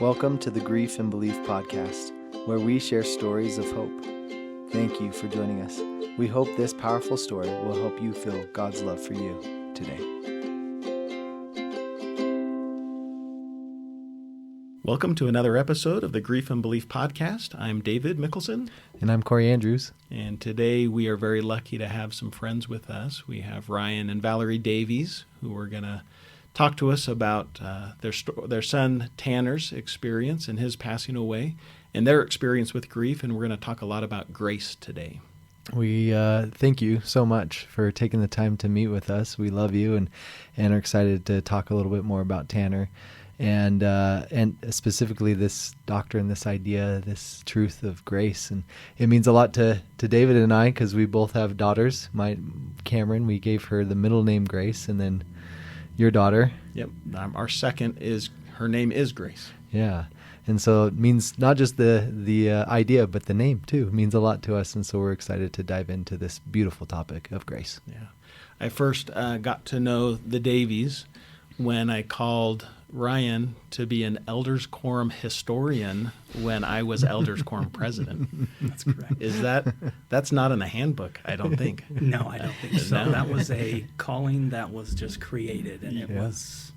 Welcome to the Grief and Belief podcast, where we share stories of hope. Thank you for joining us. We hope this powerful story will help you feel God's love for you today. Welcome to another episode of the Grief and Belief podcast. I'm David Mickelson. And I'm Kori Andrews. And today we are very lucky to have some friends with us. We have Ryan and Valerie Davies, who are going to talk to us about their son Tanner's experience and his passing away and their experience with grief. And we're going to talk a lot about grace today. We thank you so much for taking the time to meet with us. We love you and are excited to talk a little bit more about Tanner. And specifically this doctrine, this idea, this truth of grace. And it means a lot to David and I because we both have daughters. Cameron, we gave her the middle name Grace, and then your daughter. Yep. Our second her name is Grace. Yeah. And so it means not just the idea, but the name too. It means a lot to us. And so we're excited to dive into this beautiful topic of grace. Yeah. I first got to know the Davies when I called Ryan to be an Elders Quorum historian when I was Elders Quorum president. That's correct. That's not in the handbook, I don't think. No, I don't think so. No. That was a calling that was just created, and it Yeah. was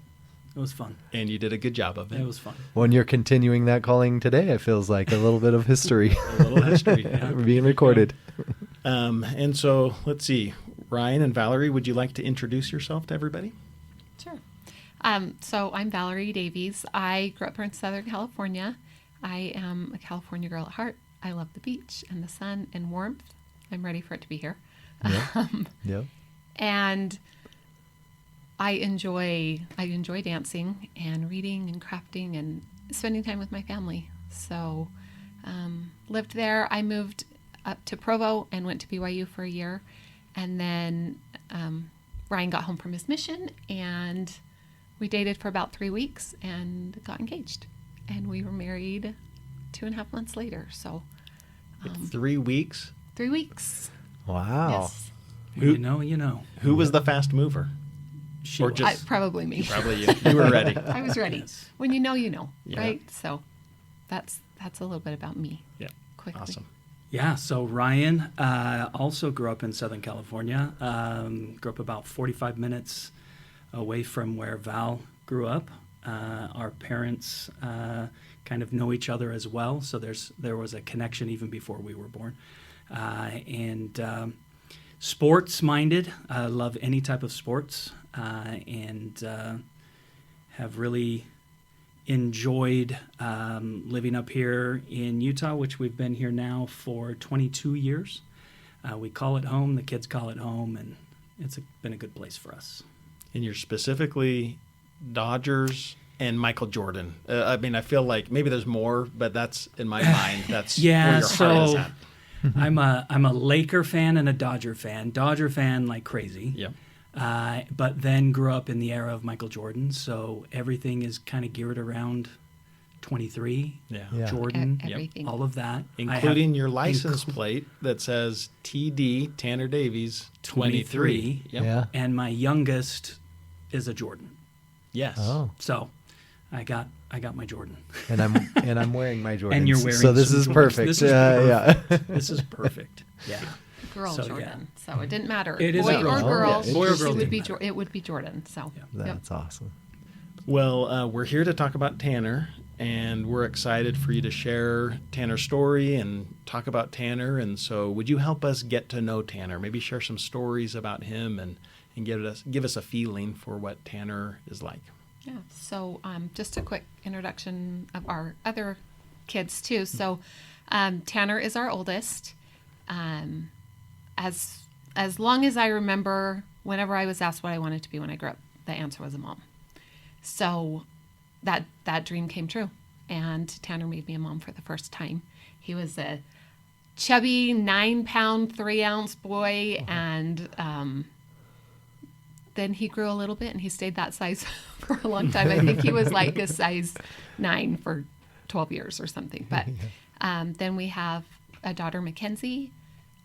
fun. And you did a good job of it. It was fun. When you're continuing that calling today, it feels like a little bit of history. A little history. Yeah. being recorded. And so let's see. Ryan and Valerie, would you like to introduce yourself to everybody? Sure. So I'm Valerie Davies. I grew up here in Southern California. I am a California girl at heart. I love the beach and the sun and warmth. I'm ready for it to be here. Yep. And I enjoy dancing and reading and crafting and spending time with my family. So lived there. I moved up to Provo and went to BYU for a year. And then Ryan got home from his mission, and we dated for about 3 weeks and got engaged. And we were married 2.5 months later. So 3 weeks? 3 weeks. Wow. Yes. You know. Who was the fast mover? She Or was. just Probably me. probably you. You were ready. I was ready. Yes. When you know, Yeah. right? So that's a little bit about me. Yeah. Quickly. Awesome. Yeah, so Ryan also grew up in Southern California. Grew up about 45 minutes away from where Val grew up. Our parents kind of know each other as well, so there was a connection even before we were born. And sports-minded, love any type of sports, and have really enjoyed living up here in Utah, which we've been here now for 22 years. We call it home, the kids call it home, and it's been a good place for us. And you're specifically Dodgers and Michael Jordan. I mean, I feel like maybe there's more, but that's in my mind. That's where your heart is at. I'm a Laker fan and a Dodger fan. Dodger fan like crazy. Yep. But then grew up in the era of Michael Jordan, so everything is kind of geared around 23, Yeah. Jordan, Everything. all of that. Including your license plate that says TD, Tanner Davies, 23. Yep. Yeah. And my youngest is a Jordan. Yes. Oh. So I got my Jordan. And I'm wearing my Jordans. And you're wearing so this some is Jordans. perfect. This is yeah. perfect. This is perfect. Yeah. Girl So, Jordan. So it didn't matter. It is boy a girl. or girl. Yeah, boy or it girl would didn't be matter. it would be Jordan. So Yeah. That's awesome. Well, we're here to talk about Tanner, and we're excited for you to share Tanner's story and talk about Tanner. And so would you help us get to know Tanner? Maybe share some stories about him and give us a feeling for what Tanner is like. Yeah. So just a quick introduction of our other kids too. So Tanner is our oldest. As long as I remember, whenever I was asked what I wanted to be when I grew up, the answer was a mom. So that dream came true, and Tanner made me a mom for the first time. He was a chubby 9-pound, 3-ounce boy, and then he grew a little bit, and he stayed that size for a long time. I think he was like a size 9 for 12 years or something. But then we have a daughter, Mackenzie,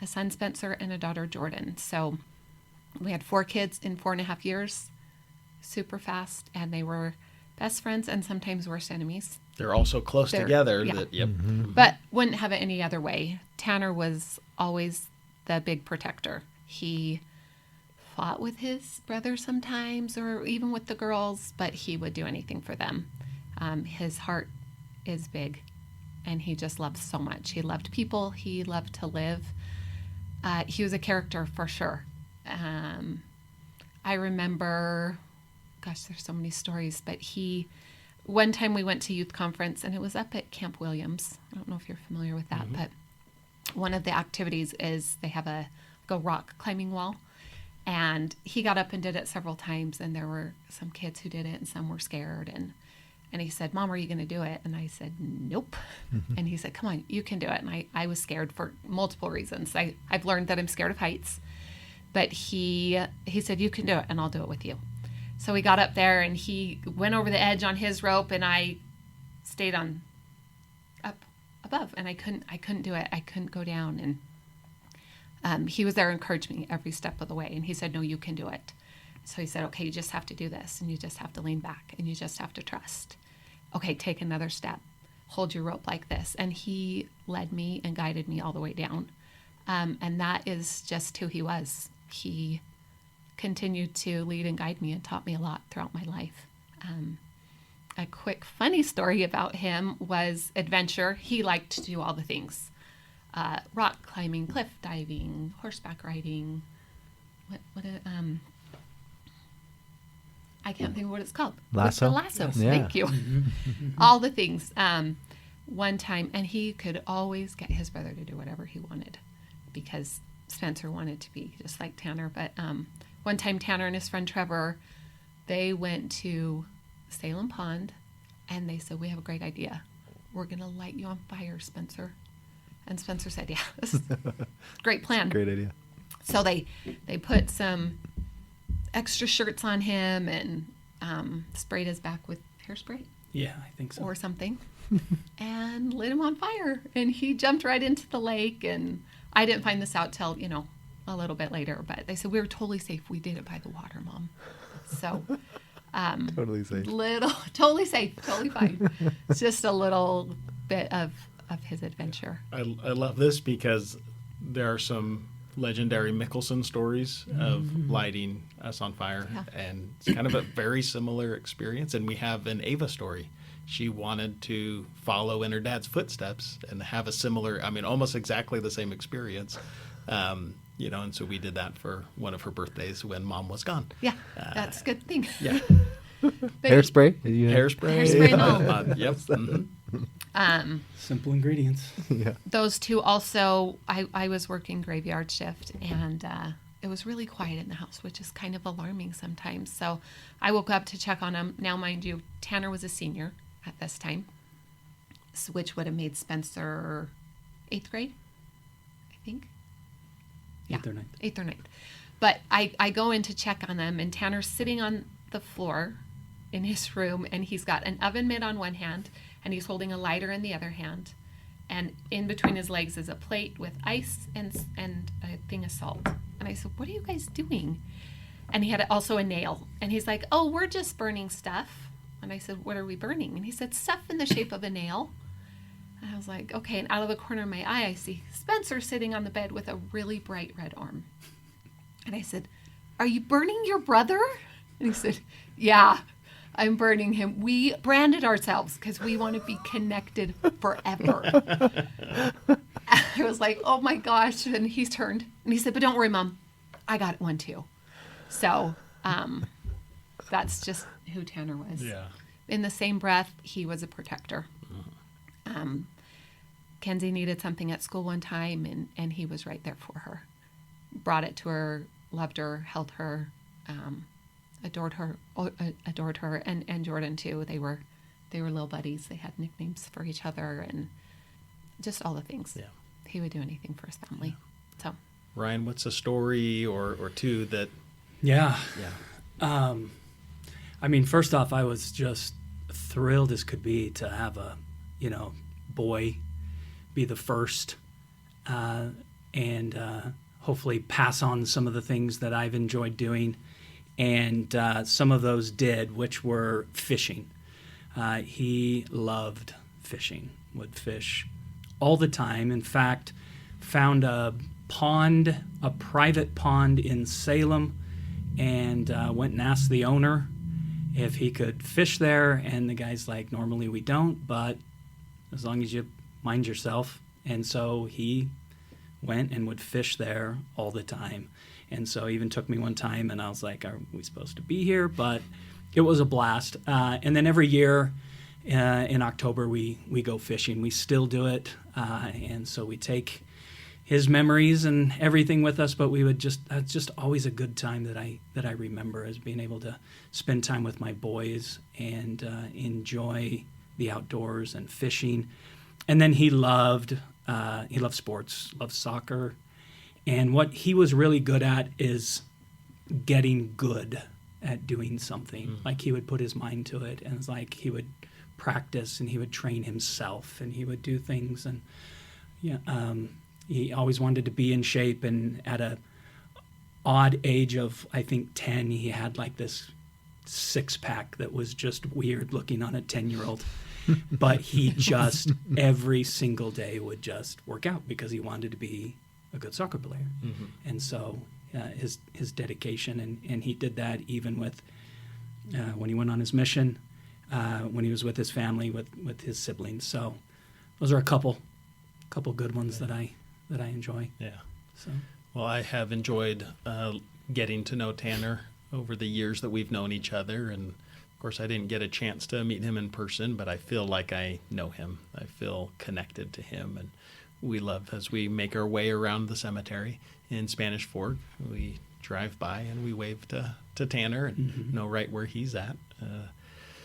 a son, Spencer, and a daughter, Jordan. So we had 4 kids in 4.5 years, super fast, and they were best friends and sometimes worst enemies. They're all so close together yeah. that, yep. But wouldn't have it any other way. Tanner was always the big protector. He fought with his brother sometimes, or even with the girls, but he would do anything for them. His heart is big, and he just loves so much. He loved people. He loved to live. He was a character for sure. I remember, gosh, there's so many stories, but one time we went to youth conference, and it was up at Camp Williams. I don't know if you're familiar with that, but one of the activities is they have a rock climbing wall, and he got up and did it several times, and there were some kids who did it, and some were scared, and he said, "Mom, are you going to do it?" And I said, "Nope." And he said, "Come on, you can do it." And I was scared for multiple reasons. I've learned that I'm scared of heights, but he said, "You can do it, and I'll do it with you." So we got up there, and he went over the edge on his rope, and I stayed up above, and I couldn't do it. I couldn't go down, and he was there to encourage me every step of the way, and he said, "No, you can do it." So he said, "Okay, you just have to do this, and you just have to lean back, and you just have to trust. Okay, take another step. Hold your rope like this." And he led me and guided me all the way down. And that is just who he was. He continued to lead and guide me and taught me a lot throughout my life. A quick funny story about him was adventure. He liked to do all the things. Rock climbing, cliff diving, horseback riding. I can't think of what it's called. Lasso? Lasso. Yeah. Thank you. All the things. One time, and he could always get his brother to do whatever he wanted because Spencer wanted to be just like Tanner. But one time, Tanner and his friend Trevor, they went to Salem Pond, and they said, "We have a great idea. We're going to light you on fire, Spencer." And Spencer said, "Yeah, this is a great plan." Great idea. So they put some extra shirts on him and sprayed his back with hairspray Yeah, I think so. or something and lit him on fire. And he jumped right into the lake. And I didn't find this out till, a little bit later. But they said, "We were totally safe. We did it by the water, Mom." So Totally safe. Totally safe, totally fine. It's just a little bit of his adventure. I love this because there are some legendary Mickelson stories of lighting us on fire, and it's kind of a very similar experience. And we have an Ava story. She wanted to follow in her dad's footsteps and have a similar, almost exactly the same experience. And so we did that for one of her birthdays when Mom was gone. Yeah, that's a good thing. Yeah. Hairspray? Hairspray. and all. Yep. Mm-hmm. Simple ingredients. Yeah. Those two also, I was working graveyard shift, and it was really quiet in the house, which is kind of alarming sometimes. So I woke up to check on him. Now, mind you, Tanner was a senior at this time, which would have made Spencer 8th grade, I think. Yeah, 8th or 9th. 8th or 9th. But I go in to check on them, and Tanner's sitting on the floor in his room, and he's got an oven mitt on one hand, and he's holding a lighter in the other hand. And in between his legs is a plate with ice and a thing of salt. And I said, "What are you guys doing?" And he had also a nail. And he's like, "Oh, we're just burning stuff." And I said, "What are we burning?" And he said, "Stuff in the shape of a nail." And I was like, okay. And out of the corner of my eye, I see Spencer sitting on the bed with a really bright red arm. And I said, "Are you burning your brother?" And he said, "Yeah, I'm burning him. We branded ourselves because we want to be connected forever." I was like, "Oh my gosh." And he turned and he said, "But don't worry, Mom. I got one too." So that's just who Tanner was. Yeah. In the same breath, he was a protector. Kenzie needed something at school one time, and he was right there for her. Brought it to her, loved her, held her, adored her, and Jordan too. They were little buddies. They had nicknames for each other, and just all the things. Yeah. He would do anything for his family. So, Ryan, what's a story or two that? Yeah. Yeah. First off, I was just thrilled as could be to have a, boy be the first, and hopefully pass on some of the things that I've enjoyed doing. And some of those did, which were fishing. He loved fishing, would fish all the time. In fact, found a private pond in Salem, and went and asked the owner if he could fish there. And the guy's like, normally we don't, but as long as you mind yourself. And so he went and would fish there all the time. And so he even took me one time, and I was like, are we supposed to be here? But it was a blast. And then every year in October, we go fishing. We still do it. And so we take his memories and everything with us, but we would that's just always a good time that I remember, as being able to spend time with my boys and enjoy the outdoors and fishing. And then he loved sports, loved soccer. And what he was really good at is getting good at doing something. Like, he would put his mind to it, and it's like he would practice and he would train himself and he would do things. And he always wanted to be in shape. And at a odd age of, I think, 10, he had like this six-pack that was just weird looking on a 10-year-old. But he just every single day would just work out because he wanted to be a good soccer player. And so his dedication, and he did that even with when he went on his mission, when he was with his family, with his siblings. So those are a couple good ones that I enjoy. Yeah. So, well, I have enjoyed getting to know Tanner over the years that we've known each other. And of course, I didn't get a chance to meet him in person, but I feel like I know him. I feel connected to him. And we love, as we make our way around the cemetery in Spanish Fork, we drive by and we wave to Tanner and know right where he's at.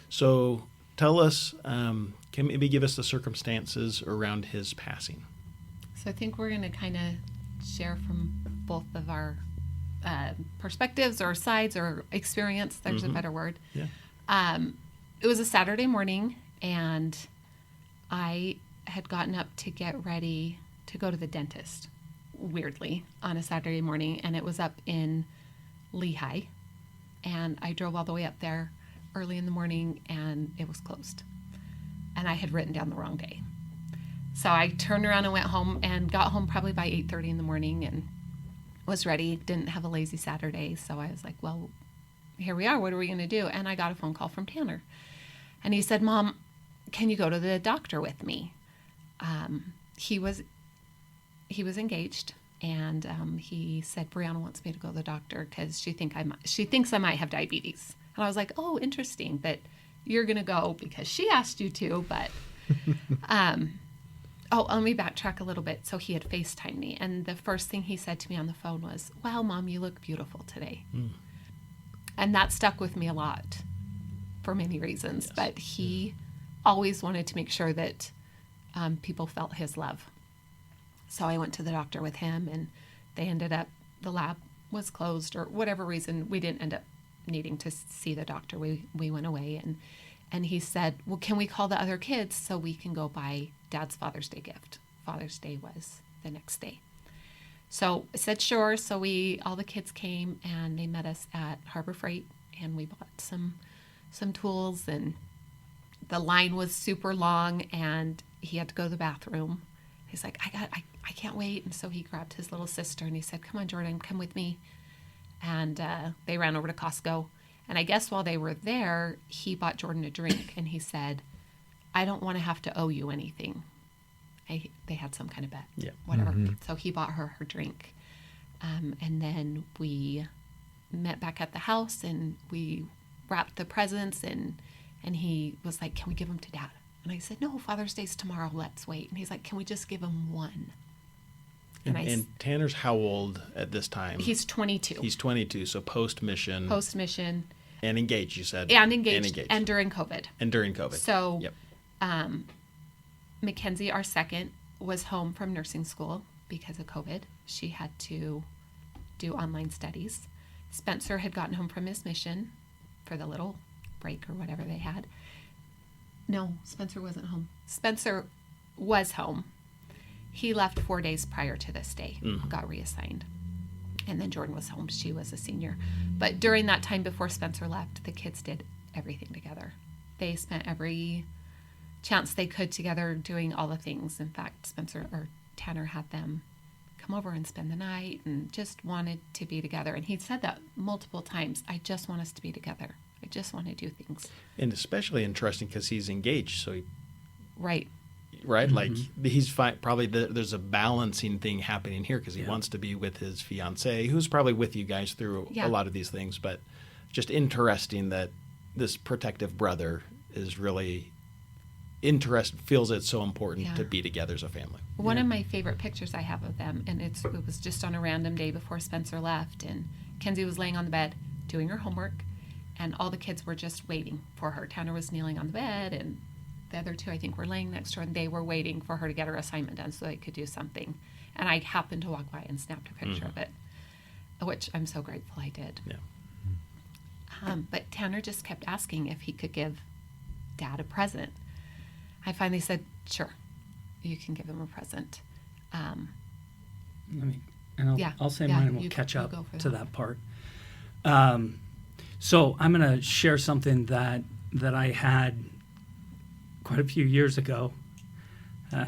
So tell us, can maybe give us the circumstances around his passing? So I think we're going to kind of share from both of our perspectives or sides or experience. There's a better word. Yeah. It was a Saturday morning, and I had gotten up to get ready to go to the dentist, weirdly, on a Saturday morning, and it was up in Lehigh. And I drove all the way up there early in the morning, and it was closed. And I had written down the wrong day. So I turned around and went home, and got home probably by 8:30 in the morning, and was ready. Didn't have a lazy Saturday, so I was like, well, here we are. What are we going to do? And I got a phone call from Tanner. And he said, Mom, can you go to the doctor with me? He was engaged, and he said, Brianna wants me to go to the doctor because she thinks I might have diabetes. And I was like, oh, interesting that you're going to go because she asked you to. But let me backtrack a little bit. So he had FaceTimed me, and the first thing he said to me on the phone was, wow, Mom, you look beautiful today. And that stuck with me a lot for many reasons. Yes. But he always wanted to make sure that people felt his love. So I went to the doctor with him, and the lab was closed, or whatever reason, we didn't end up needing to see the doctor. We went away, and he said, well, can we call the other kids so we can go buy Dad's Father's Day gift? Father's Day was the next day. So I said, sure. So all the kids came, and they met us at Harbor Freight, and we bought some tools, and the line was super long, and he had to go to the bathroom. He's like, I can't wait. And so he grabbed his little sister, and he said, come on, Jordan, come with me. And they ran over to Costco. And I guess while they were there, he bought Jordan a drink, and he said, I don't want to have to owe you anything. They had some kind of bet, whatever. So he bought her drink. And then we met back at the house, and we wrapped the presents, and he was like, can we give them to Dad? And I said, no, Father's Day's tomorrow. Let's wait. And he's like, can we just give him one? And Tanner's how old at this time? He's 22. He's 22, so post-mission. Post-mission. And engaged, you said. And engaged. And during COVID. So Mackenzie, our second, was home from nursing school because of COVID. She had to do online studies. Spencer had gotten home from his mission for the little break or whatever they had. No, Spencer wasn't home. Spencer was home. He left 4 days prior to this day, got reassigned. And then Jordan was home. She was a senior. But during that time before Spencer left, the kids did everything together. They spent every chance they could together doing all the things. In fact, Tanner had them come over and spend the night and just wanted to be together. And he'd said that multiple times. I just want us to be together. I just want to do things. And especially interesting because he's engaged. So Right. Right? Like he's probably there's a balancing thing happening here because he wants to be with his fiancée, who's probably with you guys through a lot of these things. But just interesting that this protective brother is really feels it's so important to be together as a family. One of my favorite pictures I have of them, and it was just on a random day before Spencer left, and Kenzie was laying on the bed doing her homework, and all the kids were just waiting for her. Tanner was kneeling on the bed, and the other two, I think, were laying next to her, and they were waiting for her to get her assignment done so they could do something. And I happened to walk by and snapped a picture of it, which I'm so grateful I did. Yeah. But Tanner just kept asking if he could give Dad a present. I finally said, sure, you can give him a present. I'll say mine and we'll catch up to that part. So I'm going to share something that I had quite a few years ago.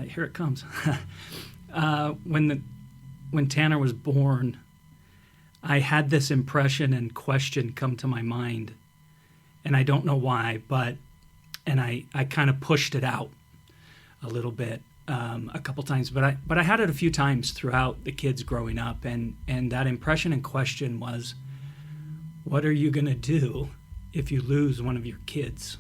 Here it comes. When Tanner was born, I had this impression and question come to my mind, and I don't know why, and I kind of pushed it out a little bit a couple times, but I had it a few times throughout the kids growing up, and that impression and question was, what are you going to do if you lose one of your kids?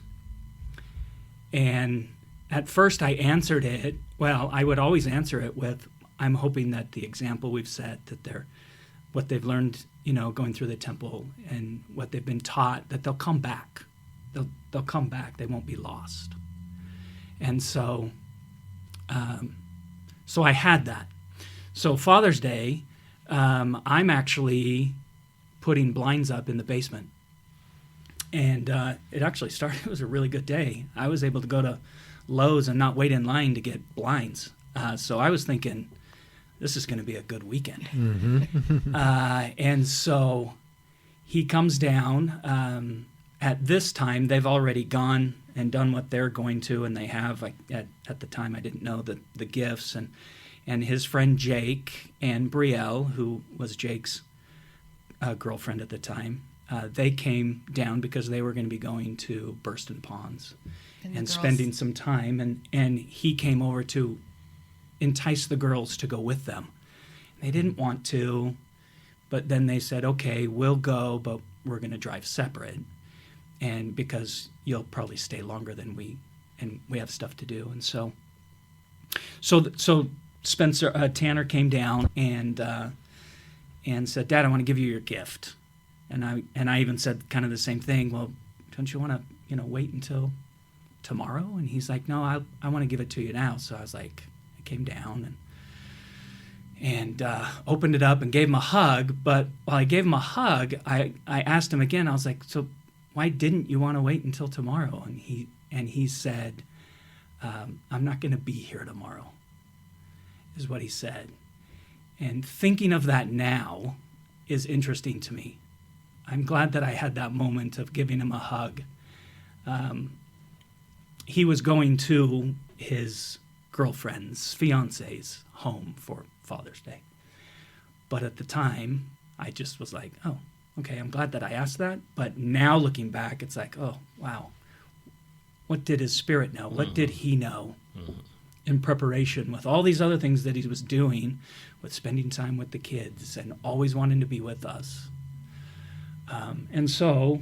And at first I answered it, I would always answer it with, I'm hoping that the example we've set, that what they've learned, going through the temple and what they've been taught, that they'll come back. They'll come back. They won't be lost. And so I had that. So Father's Day, I'm actually putting blinds up in the basement. And it actually started, it was a really good day. I was able to go to Lowe's and not wait in line to get blinds. So I was thinking, this is going to be a good weekend. And so he comes down. At this time, they've already gone and done what they're going to, and they have, at the time, I didn't know the gifts. And his friend Jake and Brielle, who was Jake's girlfriend at the time, they came down because they were going to be going to Burston Ponds and spending some time. And he came over to entice the girls to go with them. They didn't want to, but then they said, okay, we'll go, but we're going to drive separate. And because you'll probably stay longer than we have stuff to do. And so Tanner came down and said, Dad, I want to give you your gift. And I even said kind of the same thing. Well, don't you want to, wait until tomorrow? And he's like, no, I want to give it to you now. So I was like, I came down and opened it up and gave him a hug. But while I gave him a hug, I asked him again. I was like, so why didn't you want to wait until tomorrow? And he said, I'm not going to be here tomorrow, is what he said. And thinking of that now is interesting to me. I'm glad that I had that moment of giving him a hug. He was going to his girlfriend's, fiance's home for Father's Day. But at the time, I just was like, oh, okay, I'm glad that I asked that. But now looking back, it's like, oh, wow. What did his spirit know? What did he know in preparation with all these other things that he was doing, with spending time with the kids and always wanting to be with us? And so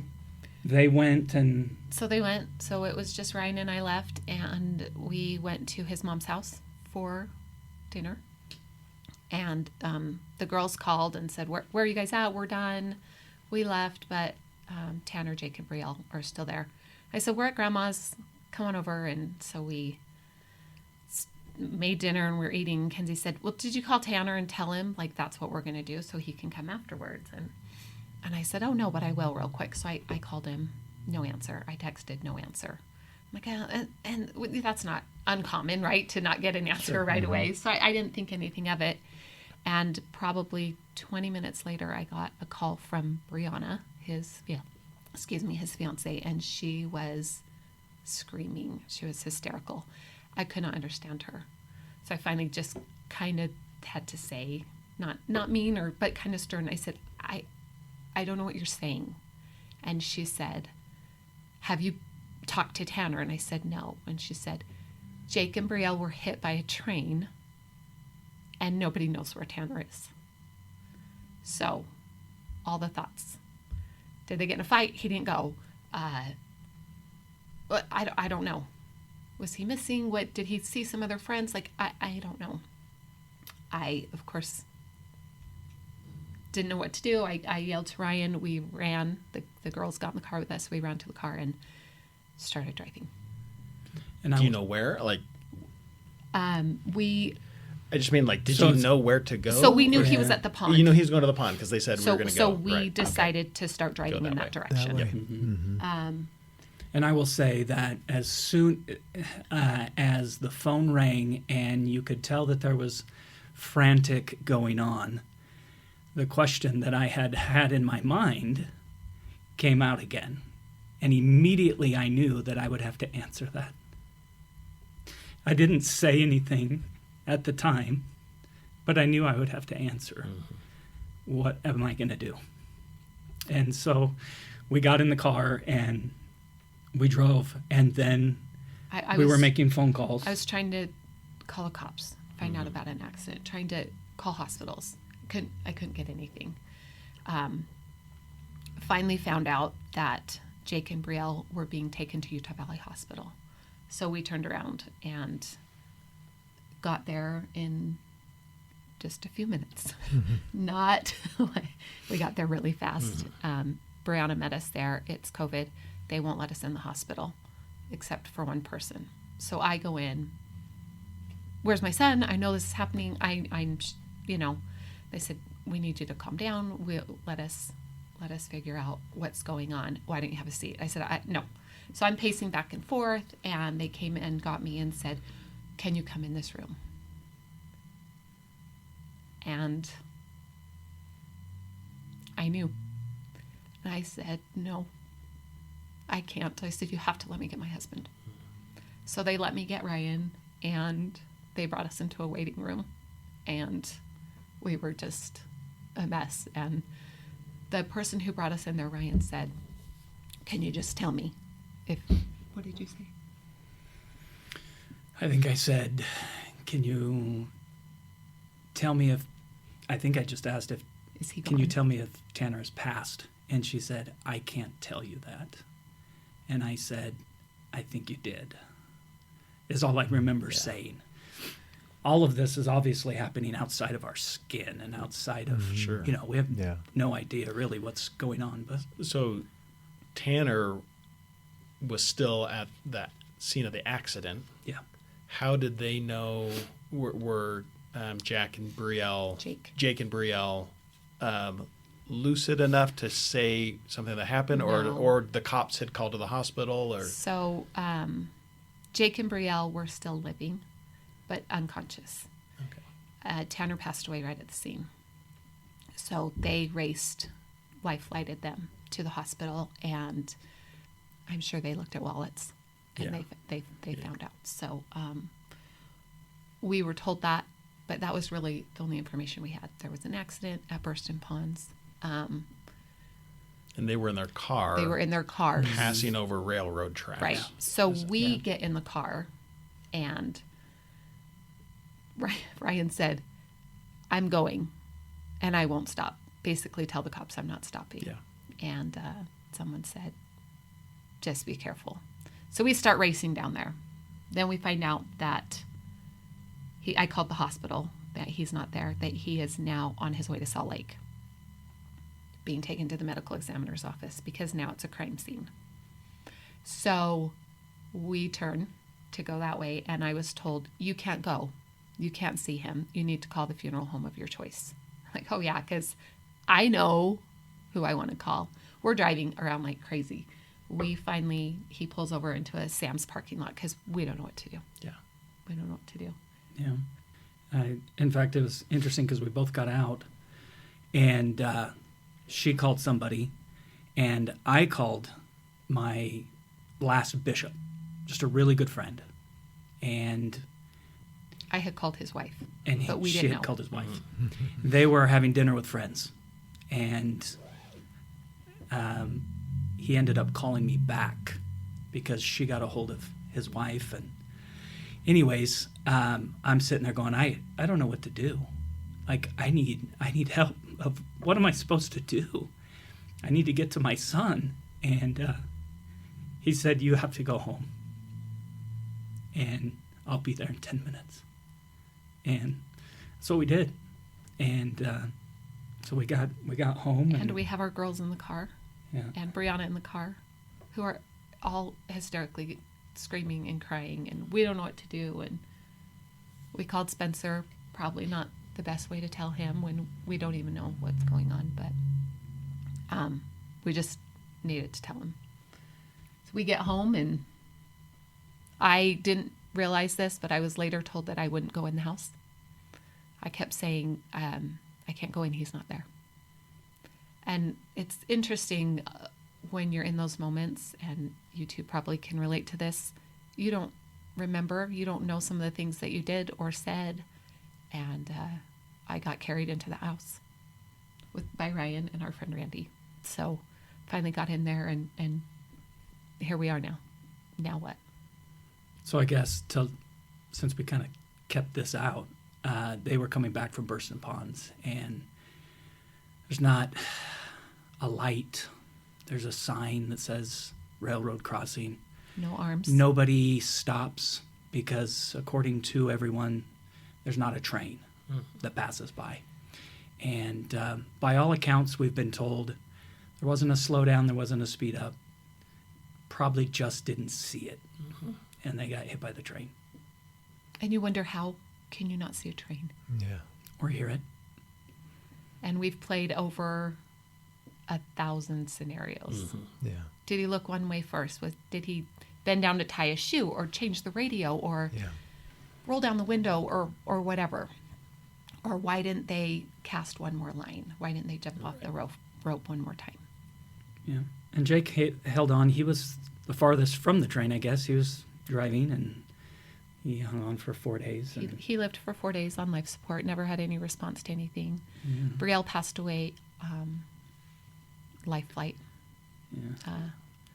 they went and... So it was just Ryan and I left, and we went to his mom's house for dinner. And the girls called and said, where are you guys at? We're done. We left, but Tanner, Jake, and Brielle are still there. I said, we're at Grandma's. Come on over. And so we made dinner and we're eating. Kenzie said, well, did you call Tanner and tell him, that's what we're going to do so he can come afterwards? And I said, oh, no, but I will real quick. So I called him. No answer. I texted, no answer. I'm like, and that's not uncommon, right, to not get an answer right away. So I didn't think anything of it. And probably 20 minutes later, I got a call from Brianna, his fiancée, and she was screaming. She was hysterical. I could not understand her. So I finally just kind of had to say, not mean but kind of stern. I said, I don't know what you're saying. And she said, have you talked to Tanner? And I said, no. And she said, Jake and Brielle were hit by a train and nobody knows where Tanner is. So all the thoughts. Did they get in a fight? He didn't go. But I don't know. Was he missing? What did he see some other friends? Like, I don't know. I, of course, didn't know what to do. I yelled to Ryan. We ran. The girls got in the car with us. We ran to the car and started driving. And do you know where? Like, we. I just mean, like, did you know where to go? So we knew he was at the pond. You know he was going to the pond because they said we were going to go. So we decided to start driving in that direction. That way. Mm-hmm. And I will say that as soon as the phone rang and you could tell that there was frantic going on, the question that I had in my mind came out again. And immediately I knew that I would have to answer that. I didn't say anything at the time, but I knew I would have to answer. Mm-hmm. What am I going to do? And so we got in the car and we drove, and then we were making phone calls. I was trying to call the cops, find out about an accident, trying to call hospitals. I couldn't get anything. Finally found out that Jake and Brielle were being taken to Utah Valley Hospital. So we turned around and got there in just a few minutes. We got there really fast. Brianna met us there. It's COVID. They won't let us in the hospital except for one person. So I go in. Where's my son? I know this is happening. I'm they said, we need you to calm down. Let us figure out what's going on. Why don't you have a seat? I said, no. So I'm pacing back and forth, and they came and got me and said, can you come in this room? And I knew. And I said, no, I can't. I said, you have to let me get my husband. So they let me get Ryan, and they brought us into a waiting room, and we were just a mess. And the person who brought us in there, Ryan, said, can you just tell me what did you say? I think I said, can you tell me I think I just asked is he gone? Can you tell me if Tanner has passed? And she said, I can't tell you that. And I said, I think you did, is all I remember saying. All of this is obviously happening outside of our skin and outside of, we have no idea really what's going on. But so Tanner was still at that scene of the accident. Yeah. How did they know were Jake and Brielle lucid enough to say something that happened, or the cops had called to the hospital? Or so Jake and Brielle were still living, but unconscious. Okay. Tanner passed away right at the scene. So they life-flighted them to the hospital, and I'm sure they looked at wallets, and they found out. So we were told that, but that was really the only information we had. There was an accident at Burston Ponds. And they were in their car. They were in their car. Passing over railroad tracks. Right. So we get in the car, and Ryan said, I'm going, and I won't stop. Basically tell the cops I'm not stopping. Yeah. And someone said, just be careful. So we start racing down there. Then we find out that I called the hospital, that he's not there, that he is now on his way to Salt Lake, being taken to the medical examiner's office, because now it's a crime scene. So we turn to go that way, and I was told, you can't go. You can't see him. You need to call the funeral home of your choice. I'm like, oh yeah, because I know who I want to call. We're driving around like crazy. He pulls over into a Sam's parking lot because we don't know what to do. Yeah. We don't know what to do. Yeah. In fact, it was interesting because we both got out, and she called somebody, and I called my last bishop, just a really good friend. And I had called his wife, but we she didn't had know. called his wife. They were having dinner with friends, and he ended up calling me back because she got a hold of his wife. And anyways, I'm sitting there going, I don't know what to do. Like, I need help. Of what am I supposed to do? I need to get to my son. And he said, you have to go home, and I'll be there in 10 minutes. And so we did. And so we got home. And we have our girls in the car, Yeah. and Brianna in the car, who are all hysterically screaming and crying, and we don't know what to do. And we called Spencer, probably not the best way to tell him when we don't even know what's going on, but we just needed to tell him. So we get home, and I didn't realize this, but I was later told that I wouldn't go in the house. I kept saying, I can't go in, he's not there. And it's interesting when you're in those moments, and you two probably can relate to this, you don't remember, you don't know some of the things that you did or said, and I got carried into the house by Ryan and our friend Randy. So finally got in there, and here we are now. Now what? So I guess since we kind of kept this out, they were coming back from Burston Ponds, and there's not a light. There's a sign that says railroad crossing. No arms. Nobody stops because, according to everyone, there's not a train that passes by. And by all accounts, we've been told there wasn't a slowdown, there wasn't a speed up. Probably just didn't see it. And they got hit by the train. And you wonder, how can you not see a train? Yeah. Or hear it. And we've played over 1,000 scenarios. Yeah. Did he look one way first? Did he bend down to tie a shoe, or change the radio, or roll down the window, or whatever? Or why didn't they cast one more line? Why didn't they jump off the rope one more time? Yeah. And Jake held on. He was the farthest from the train, I guess. He was driving, and he hung on for 4 days. He lived for 4 days on life support, never had any response to anything. Yeah. Brielle passed away life flight Yeah. I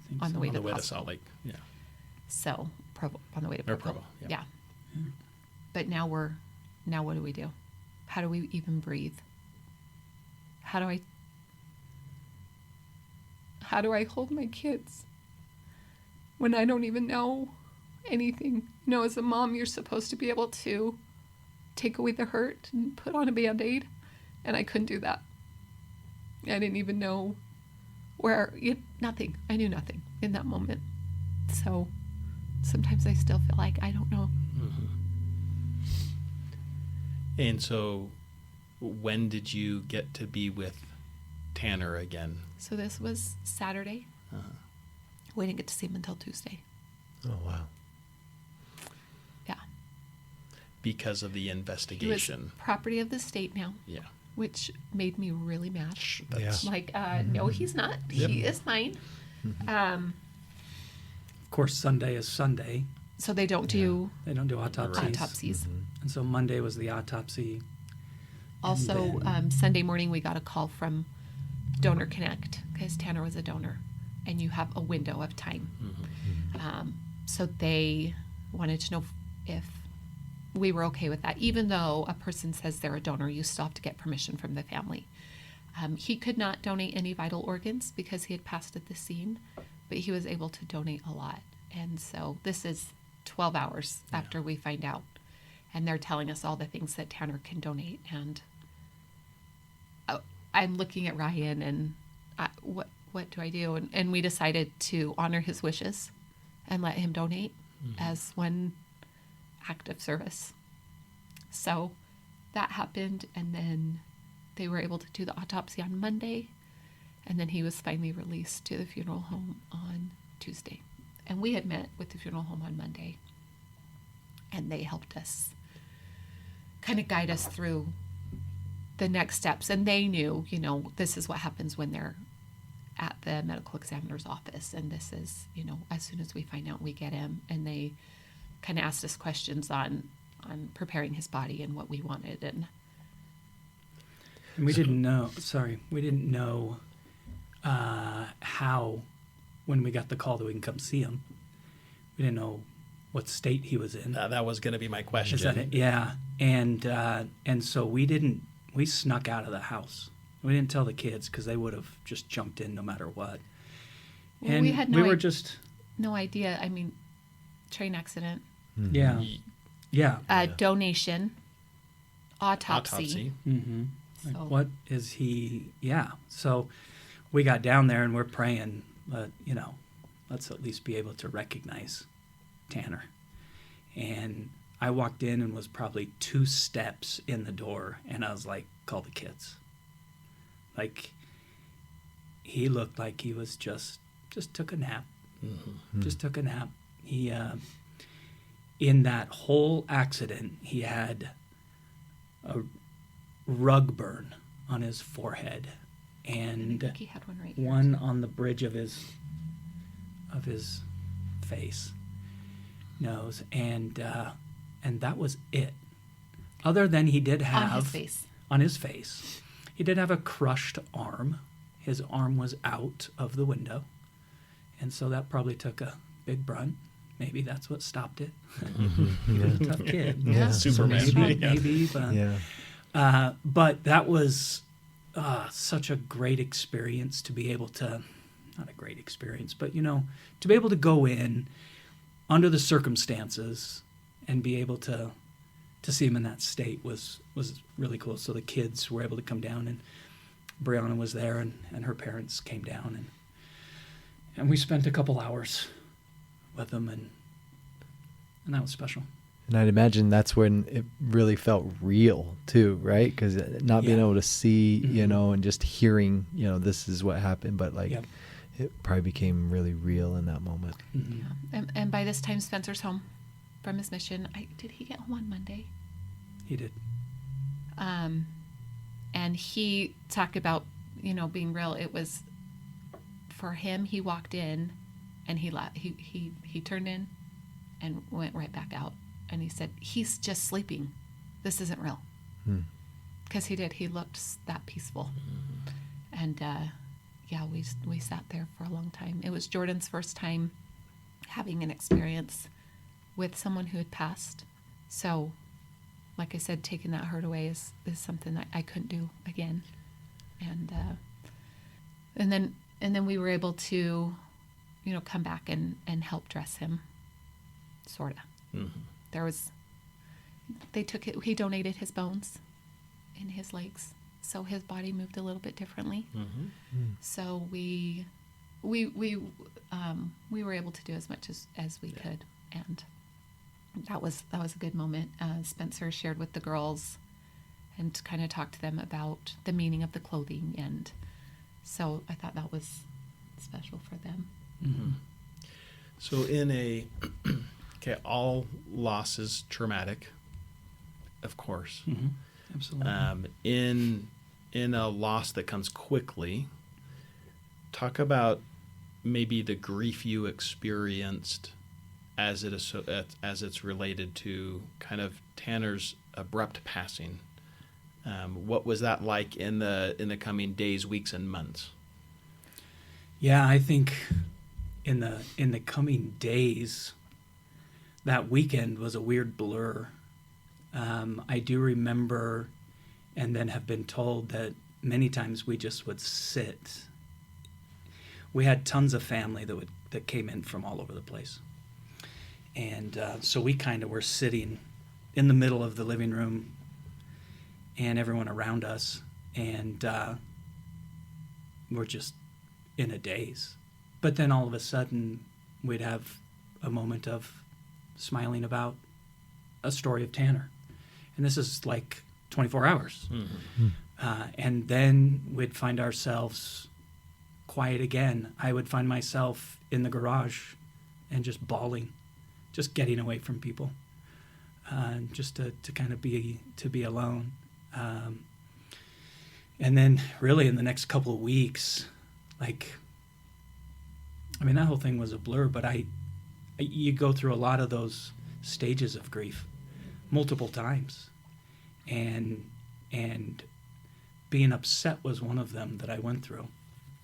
think on so. the way On to the way to hospital. Salt Lake. Yeah. So Provo, on the way to Or Provo. Provo, yeah. Yeah. But now what do we do? How do we even breathe? How do I hold my kids when I don't even know anything? You know, as a mom, you're supposed to be able to take away the hurt and put on a Band-Aid, and I couldn't do that. I didn't even know nothing. I knew nothing in that moment. So sometimes I still feel like I don't know. And so when did you get to be with Tanner again? So this was Saturday. We didn't get to see him until Tuesday. Oh, wow. Yeah. Because of the He was investigation. property of the state now, Yeah. which made me really mad. That's, Like, no, he's not. Yep. He is mine. Of course, Sunday is Sunday. So they don't do They don't do autopsies. autopsies. And so Monday was the autopsy. Also, And Sunday morning we got a call from Donor Connect because Tanner was a donor, and you have a window of time. So they wanted to know if we were okay with that. Even though a person says they're a donor, you still have to get permission from the family. He could not donate any vital organs because he had passed at the scene, but he was able to donate a lot. And so this is 12 hours after we find out. And they're telling us all the things that Tanner can donate. And I'm looking at Ryan and what do I do? And we decided to honor his wishes and let him donate as one act of service. So that happened, and then they were able to do the autopsy on Monday, and then he was finally released to the funeral home on Tuesday. And we had met with the funeral home on Monday, and they helped us kind of guide us through the next steps. And they knew, this is what happens when they're at the medical examiner's office. And this is, as soon as we find out, we get him, and they kind of asked us questions on preparing his body and what we wanted. And we didn't know how, when we got the call that we can come see him, we didn't know what state he was in. That was going to be my question. Is that it? Yeah. And so we snuck out of the house. We didn't tell the kids because they would have just jumped in no matter what. Well, And we had no idea. I mean, train accident. Yeah. Yeah. Donation. Autopsy. Mm-hmm. Like, So- what is he? Yeah. So we got down there and we're praying, let's at least be able to recognize Tanner. And I walked in and was probably 2 steps in the door, and I was like, call the kids. Like, he looked like he was just took a nap. Mm-hmm. Just took a nap. He, in that whole accident, he had a rug burn on his forehead I and think he had one right here. one on the bridge of his face, nose, and that was it. Other than he did have On his face. He did have a crushed arm. His arm was out of the window, and so that probably took a big brunt. Maybe that's what stopped it. He was a tough kid. Yeah. Superman. Maybe, but, Yeah. but that was such a great experience to be able to, not a great experience, but, to be able to go in under the circumstances and be able to see him in that state was really cool. So the kids were able to come down, and Brianna was there, and her parents came down, and we spent a couple hours with them, and that was special. And I'd imagine that's when it really felt real too, right? Because not being able to see, Mm-hmm. and just hearing, this is what happened, but Yep. it probably became really real in that moment. Mm-hmm. Yeah. And by this time, Spencer's home from his mission. Did he get home on Monday? He did. And he talked about, being real. It was, for him, he walked in and he turned in and went right back out. And he said, he's just sleeping. This isn't real. Because he did. He looked that peaceful. And, we sat there for a long time. It was Jordan's first time having an experience with someone who had passed. So, like I said, taking that hurt away is something that I couldn't do again. And then we were able to, come back and help dress him, sorta. Mm-hmm. He donated his bones in his legs, so his body moved a little bit differently. Mm-hmm. So we were able to do as much as we could, and that was a good moment. Spencer shared with the girls and kind of talked to them about the meaning of the clothing, and so I thought that was special for them. Mm-hmm. So all loss is traumatic, of course. Mm-hmm. Absolutely. In a loss that comes quickly, talk about maybe the grief you experienced as it's related to kind of Tanner's abrupt passing. What was that like in the coming days, weeks, and months? Yeah, I think in the coming days, that weekend was a weird blur. I do remember, and then have been told that many times we just would sit. We had tons of family that came in from all over the place, and so we kind of were sitting in the middle of the living room, and everyone around us, and we're just in a daze. But then all of a sudden, we'd have a moment of smiling about a story of Tanner. And this is like 24 hours. Mm-hmm. And then we'd find ourselves quiet again. I would find myself in the garage and just bawling, just getting away from people, just to kind of be alone. And then really in the next couple of weeks, like I mean, that whole thing was a blur, but you go through a lot of those stages of grief multiple times. And being upset was one of them that I went through,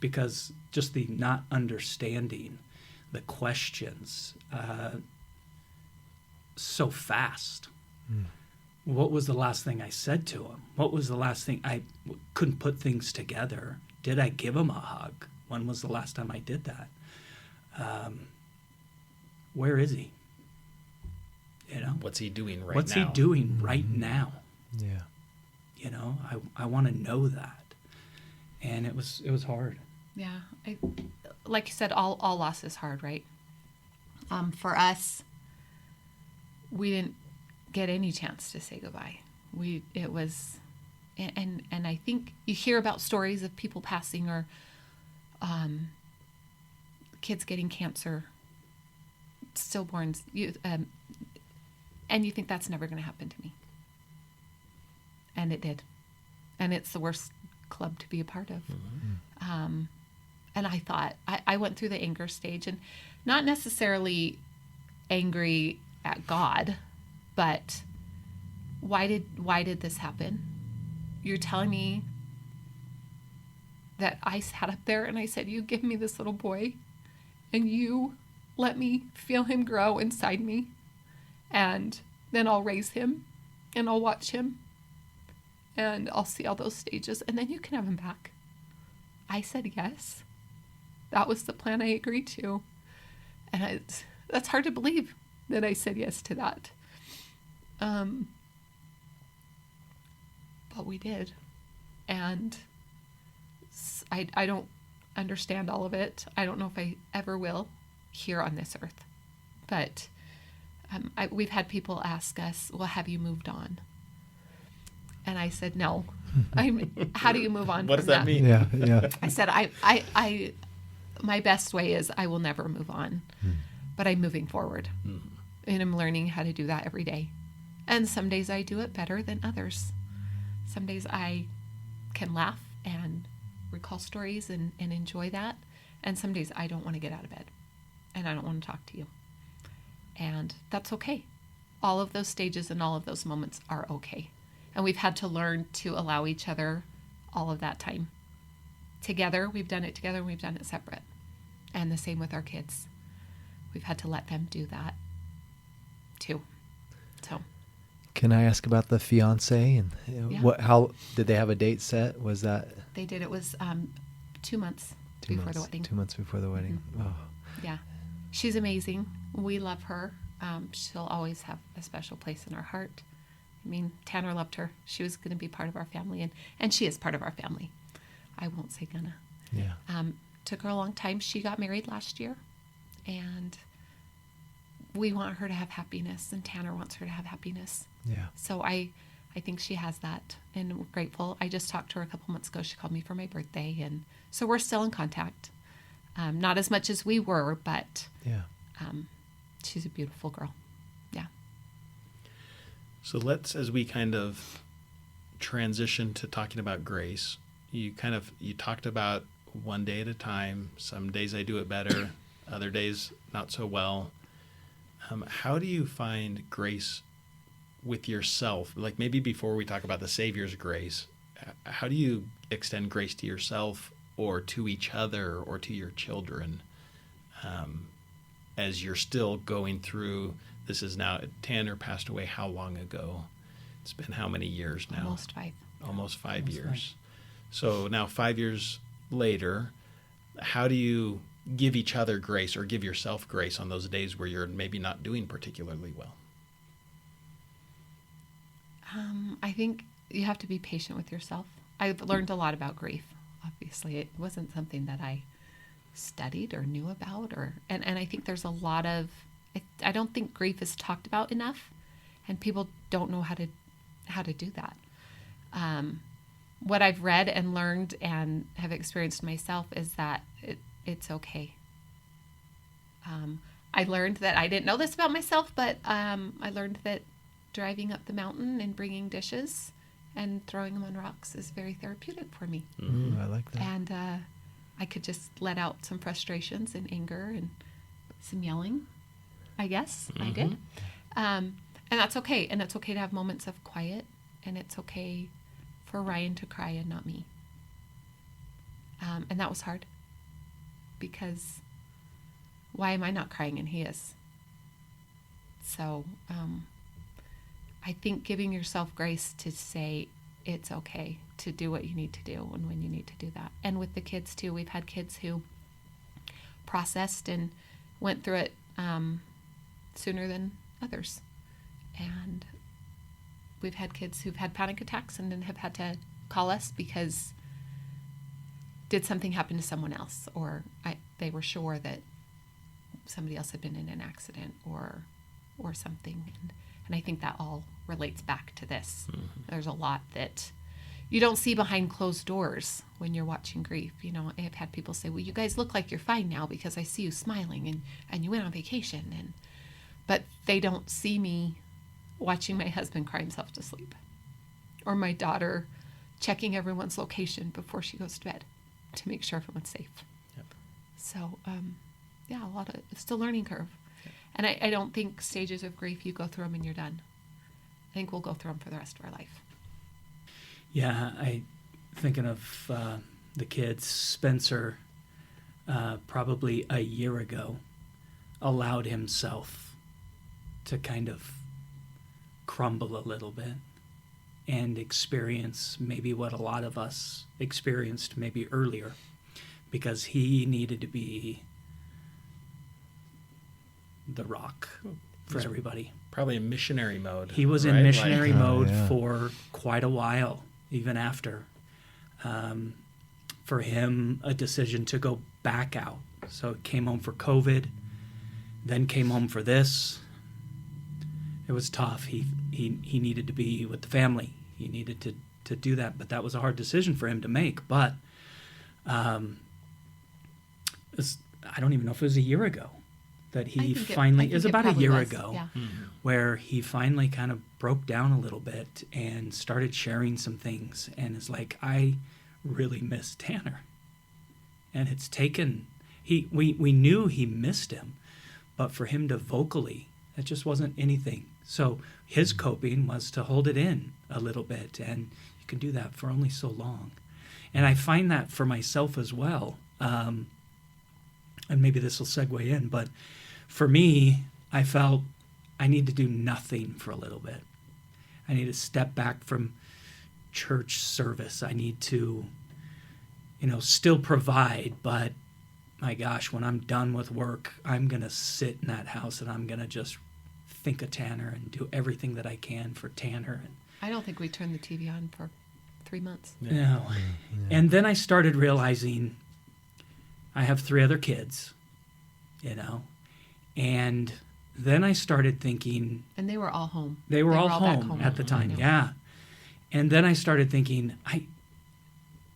because just the not understanding, the questions, so fast. What was the last thing I said to him? What was the last thing? I couldn't put things together. Did I give him a hug? When was the last time I did that? Where is he? You know, What's he doing right now? What's he doing right now? Yeah. You know, I want to know that. And it was hard. Yeah. Like you said, all loss is hard, right? For us, we didn't get any chance to say goodbye. It was, and I think you hear about stories of people passing, or kids getting cancer, stillborns, and you think that's never going to happen to me. And it did. And it's the worst club to be a part of. And I thought, I went through the anger stage, and not necessarily angry at God, but why did this happen? You're telling me that I sat up there and I said, you give me this little boy and you let me feel him grow inside me, and then I'll raise him and I'll watch him and I'll see all those stages, and then you can have him back. I said yes. That was the plan I agreed to. And that's hard to believe that I said yes to that. But we did. And I don't understand all of it. I don't know if I ever will here on this earth. But we've had people ask us, well, have you moved on? And I said, no. How do you move on? What does that mean? Yeah. I said, my best way is I will never move on, but I'm moving forward. And I'm learning how to do that every day. And some days I do it better than others. Some days I can laugh and recall stories and enjoy that. And some days I don't want to get out of bed and I don't want to talk to you. And that's okay. All of those stages and all of those moments are okay. And we've had to learn to allow each other all of that time. Together, we've done it together, and we've done it separate. And the same with our kids. We've had to let them do that too. So, can I ask about the fiance and Yeah. how did they have a date set? Was that they did. It was 2 months before the wedding. 2 months before the wedding. Oh. Yeah. She's amazing. We love her. She'll always have a special place in our heart. I mean, Tanner loved her. She was going to be part of our family, and she is part of our family. I won't say gonna. Yeah. Took her a long time. She got married last year, and we want her to have happiness, and Tanner wants her to have happiness. Yeah. So I think she has that, and we're grateful. I just talked to her a couple months ago. She called me for my birthday, and so we're still in contact. Not as much as we were, but Yeah. She's a beautiful girl. Yeah. So let's, as we kind of transition to talking about grace, you talked about one day at a time. Some days I do it better, other days not so well. How do you find grace with yourself? Like, maybe before we talk about the Savior's grace, how do you extend grace to yourself or to each other or to your children as you're still going through? This is now, Tanner passed away how long ago? It's been how many years now? Almost 5. Almost 5 years. So now 5 years later, how do you give each other grace or give yourself grace on those days where you're maybe not doing particularly well? I think you have to be patient with yourself. I've learned a lot about grief. Obviously, it wasn't something that I studied or knew about, and I think there's a lot of, I don't think grief is talked about enough, and people don't know how to do that. What I've read and learned and have experienced myself is that it's okay. I learned that I didn't know this about myself, but I learned that driving up the mountain and bringing dishes and throwing them on rocks is very therapeutic for me. I like that. And I could just let out some frustrations and anger and some yelling, I guess. I did. And that's okay. And it's okay to have moments of quiet, and it's okay for Ryan to cry and not me. And that was hard, because why am I not crying and he is? So I think giving yourself grace to say it's okay to do what you need to do and when you need to do that. And with the kids too, we've had kids who processed and went through it sooner than others. And we've had kids who've had panic attacks and then have had to call us because did something happen to someone else, or they were sure that somebody else had been in an accident or something. And I think that all relates back to this. There's a lot that you don't see behind closed doors when you're watching grief. You know, I've had people say, well, you guys look like you're fine now because I see you smiling and you went on vacation. But they don't see me watching my husband cry himself to sleep, or my daughter checking everyone's location before she goes to bed to make sure everyone's safe. Yep. So, it's still a learning curve. Yep. And I don't think stages of grief, you go through them and you're done. I think we'll go through them for the rest of our life. Yeah, thinking of the kids, Spencer, probably a year ago, allowed himself to kind of crumble a little bit and experience maybe what a lot of us experienced maybe earlier, because he needed to be the rock for everybody. Probably in missionary mode. He was in missionary mode for quite a while, even after. For him, a decision to go back out. So came home for COVID, then came home for this. It was tough. He needed to be with the family. He needed to do that, but that was a hard decision for him to make. But I don't even know if it was a year ago that he finally, it was about a year ago, where he finally kind of broke down a little bit and started sharing some things, and is like, I really miss Tanner. And it's taken, we knew he missed him, but for him to vocally, it just wasn't anything. So his coping was to hold it in a little bit, and you can do that for only so long. And I find that for myself as well. And maybe this will segue in, but for me, I felt I need to do nothing for a little bit. I need to step back from church service. I need to, still provide, but my gosh, when I'm done with work, I'm going to sit in that house and I'm going to just think of Tanner and do everything that I can for Tanner. And I don't think we turned the TV on for 3 months. No. And then I started realizing I have 3 other kids, and then I started thinking... And they were all home. They were all home at the time, yeah. And then I started thinking,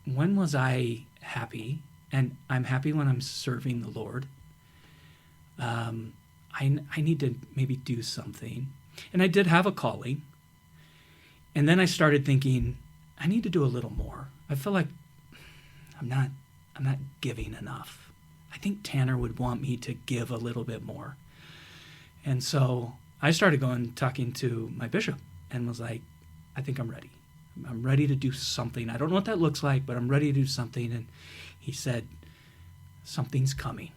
when was I happy? And I'm happy when I'm serving the Lord. I need to maybe do something. And I did have a calling. And then I started thinking, I need to do a little more. I feel like I'm not giving enough. I think Tanner would want me to give a little bit more. And so I started talking to my bishop and was like, I think I'm ready. I'm ready to do something. I don't know what that looks like, but I'm ready to do something. And he said, something's coming.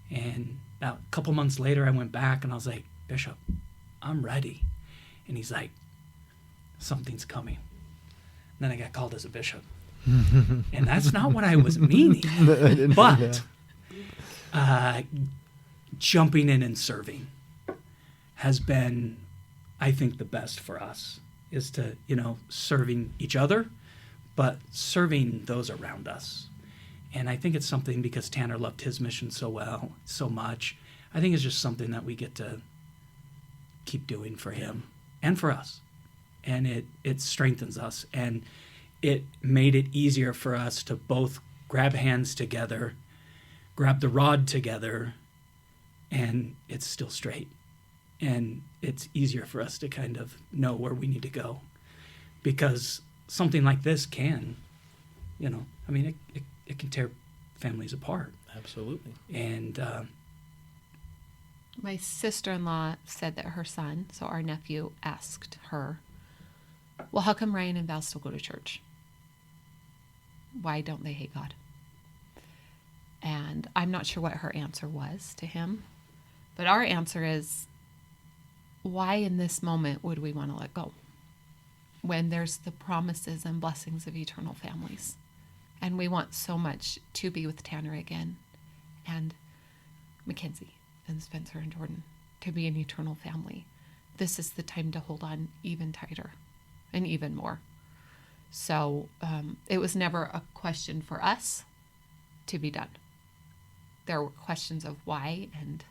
And a couple months later, I went back and I was like, Bishop, I'm ready. And he's like, something's coming. And then I got called as a bishop. And that's not what I was meaning. But jumping in and serving has been, I think, the best for us, is to, serving each other, but serving those around us. And I think it's something, because Tanner loved his mission so much, I think it's just something that we get to keep doing for him and for us. And it strengthens us. And it made it easier for us to both grab hands together, grab the rod together, and it's still straight. And it's easier for us to kind of know where we need to go. Because something like this can, it it can tear families apart. Absolutely. And My sister-in-law said that her son, so our nephew, asked her, well, how come Ryan and Val still go to church? Why don't they hate God? And I'm not sure what her answer was to him, but our answer is, why in this moment would we want to let go when there's the promises and blessings of eternal families? And we want so much to be with Tanner again, and Mackenzie and Spencer and Jordan, to be an eternal family. This is the time to hold on even tighter and even more. So it was never a question for us to be done. There were questions of why, and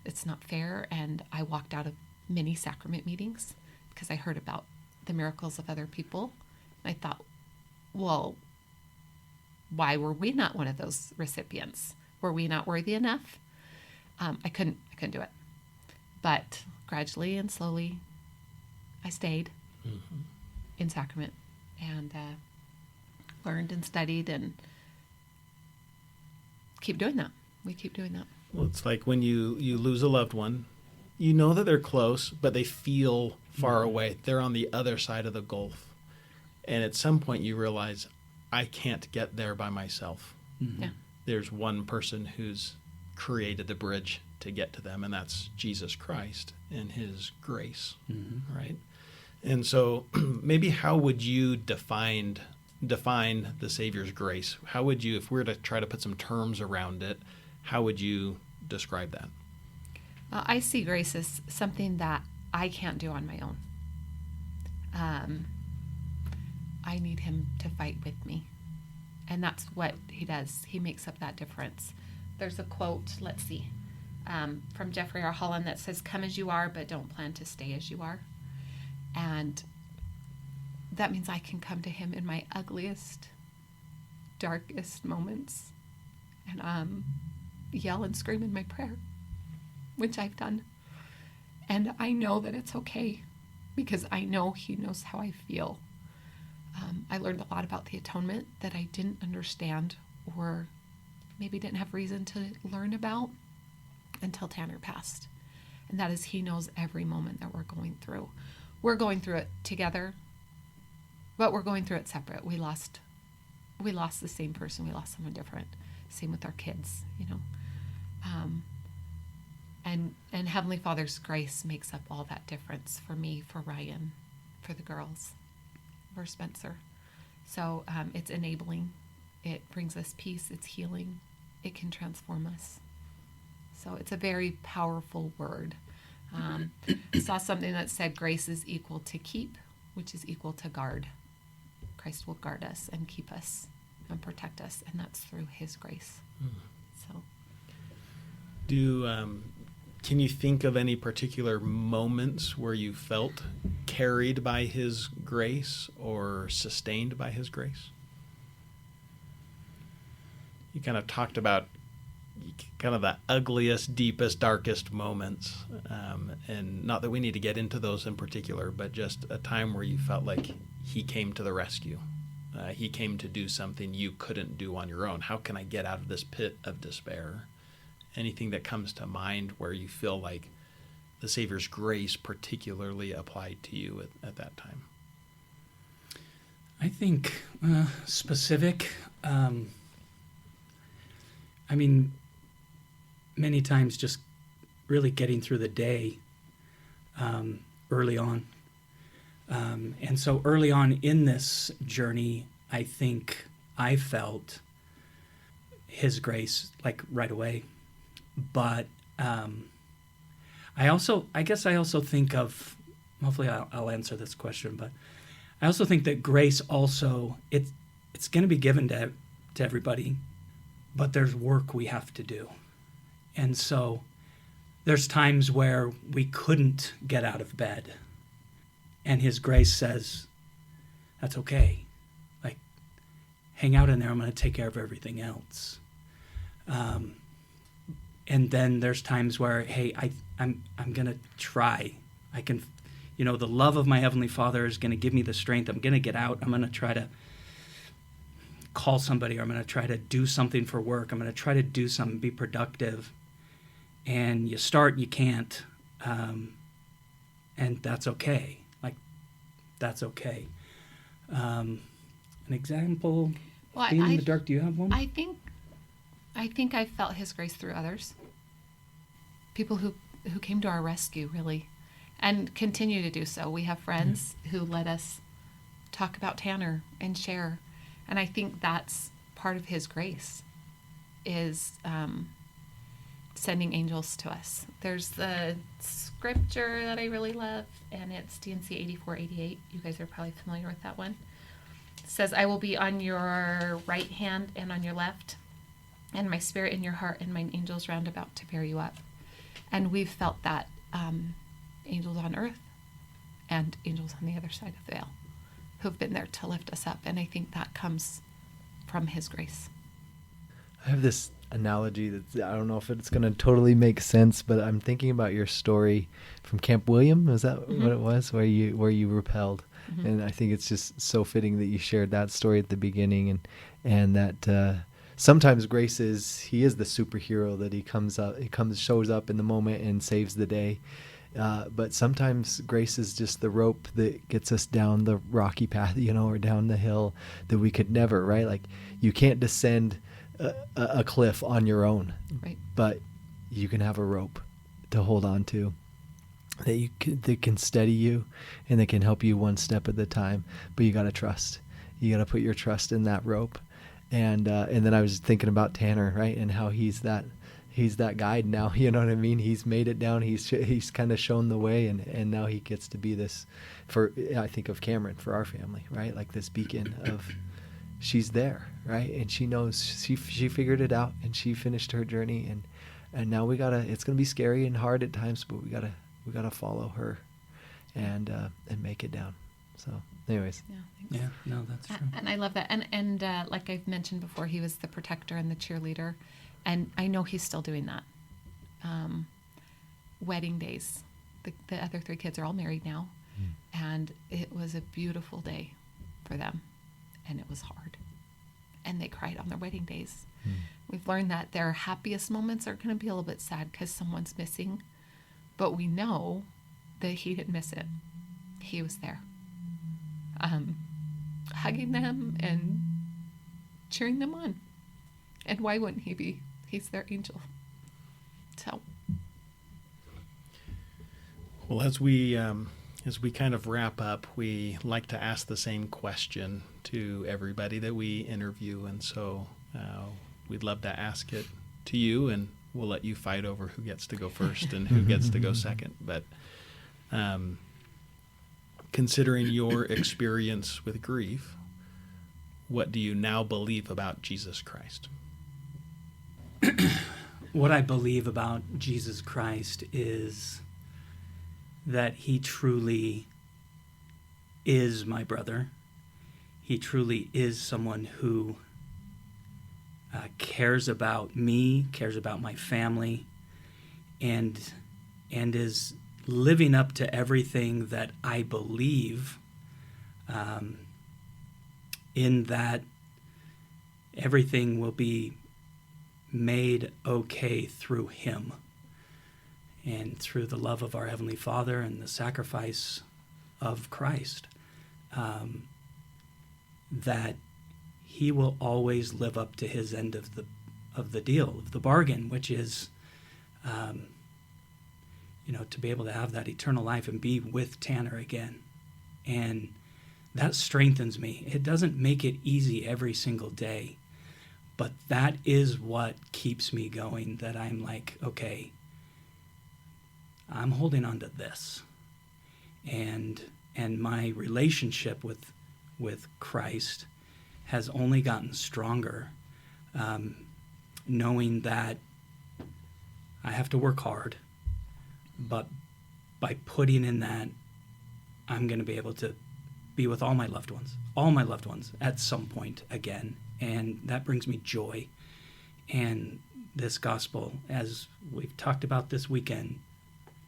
it's not fair. And I walked out of many sacrament meetings because I heard about the miracles of other people. And I thought, well, why were we not one of those recipients? Were we not worthy enough? I couldn't do it. But gradually and slowly, I stayed in sacrament and learned and studied and keep doing that. We keep doing that. Well, it's like when you lose a loved one, you know that they're close, but they feel far away. They're on the other side of the gulf. And at some point you realize, I can't get there by myself. Mm-hmm. Yeah. There's one person who's created the bridge to get to them, and that's Jesus Christ and his grace, right? And so maybe how would you define the Savior's grace? How would you, if we were to try to put some terms around it, how would you describe that? I see grace as something that I can't do on my own. I need him to fight with me. And that's what he does. He makes up that difference. There's a quote, let's see, from Jeffrey R. Holland that says, come as you are, but don't plan to stay as you are. And that means I can come to him in my ugliest, darkest moments and yell and scream in my prayer, which I've done. And I know that it's okay because I know he knows how I feel. I learned a lot about the atonement that I didn't understand or maybe didn't have reason to learn about until Tanner passed. And that is, he knows every moment that we're going through. We're going through it together, but we're going through it separate. We lost the same person. We lost someone different. Same with our kids, you know. And Heavenly Father's grace makes up all that difference for me, for Ryan, for the girls, for Spencer. So it's enabling. It brings us peace. It's healing. It can transform us. So it's a very powerful word. I saw something that said grace is equal to keep, which is equal to guard. Christ will guard us and keep us and protect us, and that's through his grace. So, can you think of any particular moments where you felt carried by his grace or sustained by his grace? You kind of talked about kind of the ugliest, deepest, darkest moments. And not that we need to get into those in particular, but just a time where you felt like he came to the rescue. He came to do something you couldn't do on your own. How can I get out of this pit of despair? Anything that comes to mind where you feel like the Savior's grace particularly applied to you at that time? I think specific. I mean, many times just really getting through the day early on. And so early on in this journey, I think I felt his grace like right away. But I guess I also think of, hopefully I'll answer this question, but I also think that grace also, it's going to be given to everybody, but there's work we have to do. And so there's times where we couldn't get out of bed, and his grace says, that's okay. Like, hang out in there. I'm going to take care of everything else. And then there's times where, hey, I'm going to try. I can, the love of my Heavenly Father is going to give me the strength. I'm going to get out. I'm going to try to call somebody, or I'm going to try to do something for work. I'm going to try to do something, be productive. And you start, you can't. And that's okay. Like, that's okay. An example, being in the dark, do you have one? I think I felt his grace through others. People who came to our rescue, really, and continue to do so. We have friends who let us talk about Tanner and share. And I think that's part of his grace, is sending angels to us. There's the scripture that I really love, and it's D&C 84:88. You guys are probably familiar with that one. It says, I will be on your right hand and on your left, and my spirit in your heart, and mine angels round about to bear you up. And we've felt that, angels on earth and angels on the other side of the veil who've been there to lift us up. And I think that comes from his grace. I have this analogy that I don't know if it's going to totally make sense, but I'm thinking about your story from Camp William. Is that what it was, where you repelled? And I think it's just so fitting that you shared that story at the beginning, and that sometimes grace he is the superhero, that he shows up in the moment and saves the day. But sometimes grace is just the rope that gets us down the rocky path, or down the hill that we could never, right? Like, you can't descend a cliff on your own, Right. But you can have a rope to hold on to that can steady you and that can help you one step at a time. But you got to trust. You got to put your trust in that rope. And then I was thinking about Tanner, right? And how he's that guide now, you know what I mean? He's made it down. He's kind of shown the way, and now he gets to be this, I think of Cameron, for our family, right? Like this beacon of, she's there, right? And she knows, she figured it out, and she finished her journey, and now it's going to be scary and hard at times, but we gotta follow her and make it down. So anyways. Yeah, thanks. Yeah, no, that's true. And I love that. And like I've mentioned before, he was the protector and the cheerleader. And I know he's still doing that. Wedding days. The other 3 kids are all married now. And it was a beautiful day for them. And it was hard. And they cried on their wedding days. We've learned that their happiest moments are going to be a little bit sad because someone's missing. But we know that he didn't miss it. He was there. Hugging them and cheering them on. And why wouldn't he be? He's their angel. So. Well, as we kind of wrap up, we like to ask the same question to everybody that we interview, and so we'd love to ask it to you, and we'll let you fight over who gets to go first and who gets to go second. But considering your experience with grief, what do you now believe about Jesus Christ? What I believe about Jesus Christ is that he truly is my brother. He truly is someone who cares about me, cares about my family, and is living up to everything that I believe, in that everything will be made okay through him and through the love of our Heavenly Father and the sacrifice of Christ, that he will always live up to his end of the deal, of the bargain, which is to be able to have that eternal life and be with Tanner again. And that strengthens me. It doesn't make it easy every single day, but that is what keeps me going, that I'm like, okay, I'm holding on to this. And my relationship with Christ has only gotten stronger, knowing that I have to work hard, but by putting in that, I'm going to be able to be with all my loved ones at some point again. And that brings me joy. And this gospel, as we've talked about this weekend,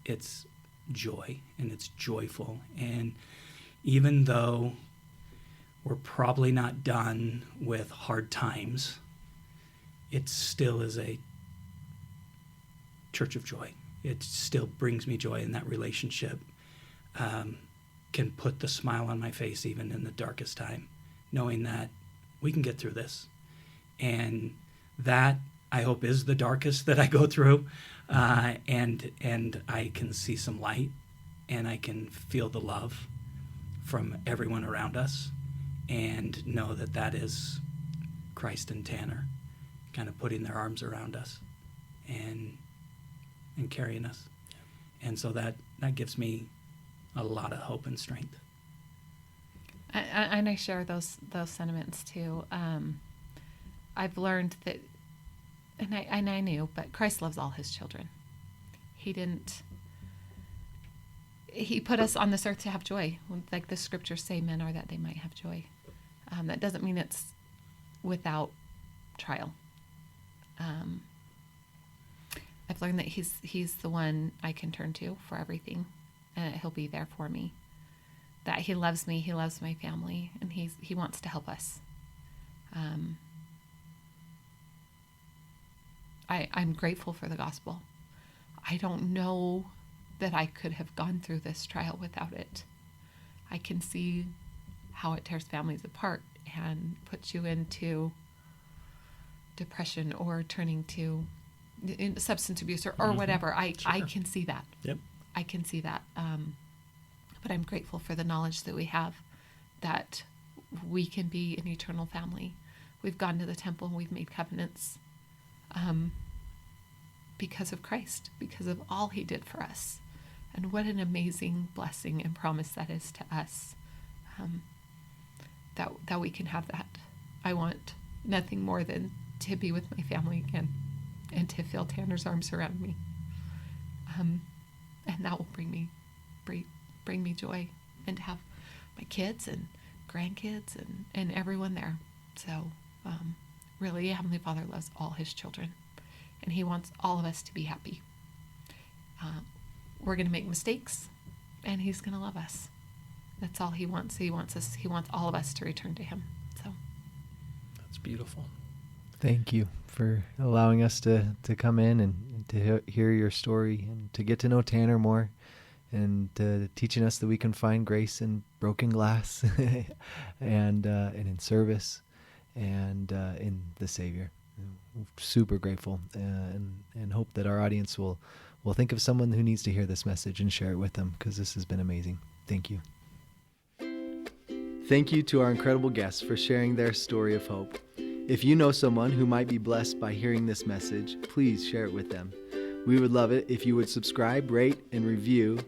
it's joy and it's joyful. And even though we're probably not done with hard times, it still is a church of joy. It still brings me joy, in that relationship can put the smile on my face even in the darkest time, knowing that we can get through this. And that, I hope, is the darkest that I go through. And I can see some light, and I can feel the love from everyone around us, and know that that is Christ and Tanner kind of putting their arms around us and carrying us. And so that gives me a lot of hope and strength. And I share those sentiments too. I've learned that, and I knew, but Christ loves all his children. He put us on this earth to have joy. Like the scriptures say, men are that they might have joy. That doesn't mean it's without trial. I've learned that he's the one I can turn to for everything, and that he'll be there for me. That he loves me, he loves my family, and he wants to help us. I'm grateful for the gospel. I don't know that I could have gone through this trial without it. I can see how it tears families apart and puts you into depression or turning to substance abuse or whatever. I can see that. Yep. I can see that. But I'm grateful for the knowledge that we have, that we can be an eternal family. We've gone to the temple and we've made covenants because of Christ, because of all he did for us. And what an amazing blessing and promise that is to us, that we can have that. I want nothing more than to be with my family again and to feel Tanner's arms around me. And that will bring me joy, and to have my kids and grandkids and everyone there. So really, Heavenly Father loves all his children, and he wants all of us to be happy. We're going to make mistakes, and he's going to love us. That's all he wants. He wants all of us to return to him. So that's beautiful. Thank you for allowing us to come in and to hear your story and to get to know Tanner more, and teaching us that we can find grace in broken glass and in service and in the Savior. We're super grateful and hope that our audience will think of someone who needs to hear this message and share it with them, because this has been amazing. Thank you. Thank you to our incredible guests for sharing their story of hope. If you know someone who might be blessed by hearing this message, please share it with them. We would love it if you would subscribe, rate, and review,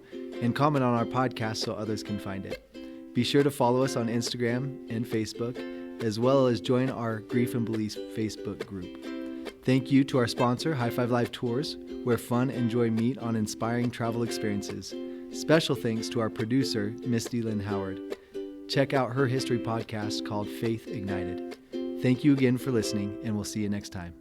and comment on our podcast so others can find it. Be sure to follow us on Instagram and Facebook, as well as join our Grief and Beliefs Facebook group. Thank you to our sponsor, High Five Live Tours, where fun and joy meet on inspiring travel experiences. Special thanks to our producer, Misty Lynn Howard. Check out her history podcast called Faith Ignited. Thank you again for listening, and we'll see you next time.